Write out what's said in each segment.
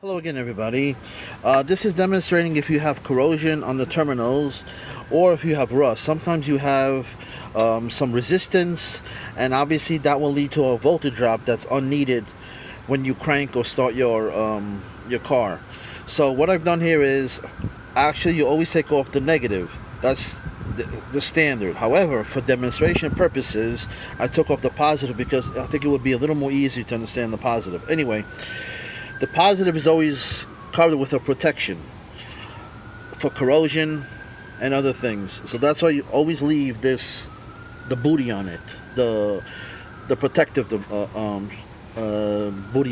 Hello again, everybody. This is demonstrating if you have corrosion on the terminals or if you have rust. Sometimes you have some resistance, and obviously that will lead to a voltage drop that's unneeded when you crank or start your car. So what I've done here is, actually you always take off the negative. That's the standard. However, for demonstration purposes, I took off the positive because I think it would be a little more easy to understand the positive. Anyway, the positive is always covered with a protection for corrosion and other things. So that's why you always leave the booty on it, the protective booty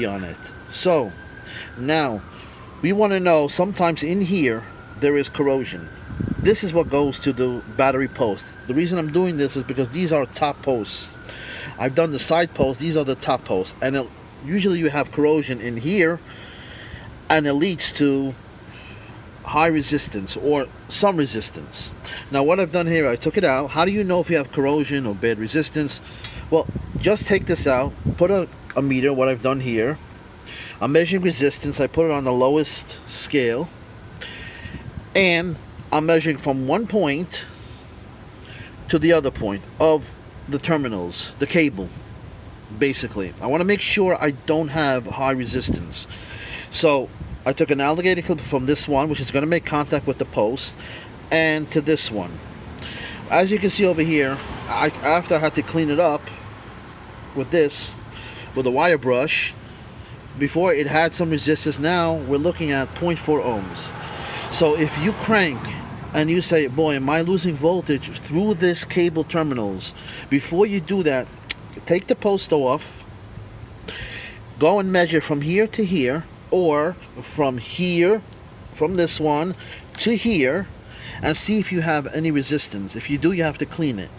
on it. So now we want to know, sometimes in here there is corrosion. This is what goes to the battery post. The reason I'm doing this is because these are top posts. I've done the side posts, these are the top posts, and usually you have corrosion in here, and it leads to high resistance or some resistance. Now what I've done here, I took it out. How do you know if you have corrosion or bad resistance? Well, just take this out, put a meter, what I've done here. I'm measuring resistance. I put it on the lowest scale, and I'm measuring from one point to the other point of the terminals, the cable. Basically, I want to make sure I don't have high resistance. So I took an alligator clip from this one, which is going to make contact with the post, and to this one. As you can see over here, after I had to clean it up with a wire brush, before it had some resistance. Now we're looking at 0.4 ohms. So if you crank and you say, boy, am I losing voltage through this cable terminals, before you do that, take the post off, go and measure from here to here, or from here, from this one to here, and see if you have any resistance. If you do, you have to clean it.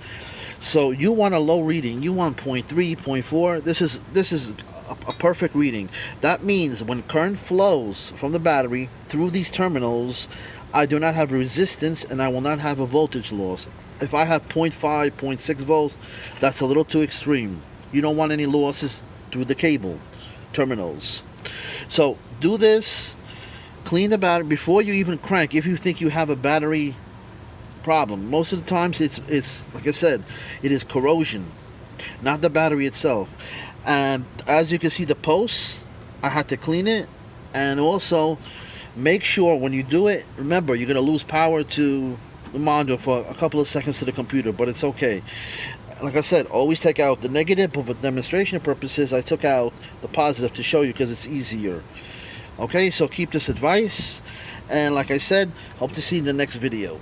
So you want a low reading. You want 0.3, 0.4. This is a perfect reading. That means when current flows from the battery through these terminals, I do not have resistance and I will not have a voltage loss. If I have 0.5, 0.6 volts, that's a little too extreme. You don't want any losses through the cable terminals. So do this, clean the battery before you even crank. If you think you have a battery problem, most of the times it's like I said, it is corrosion, not the battery itself. And as you can see, the posts, I had to clean it. And also make sure when you do it, remember, you're going to lose power to the monitor for a couple of seconds to the computer, but it's okay. Like I said, always take out the negative, but for demonstration purposes, I took out the positive to show you because it's easier. Okay, so keep this advice, and like I said, hope to see you in the next video.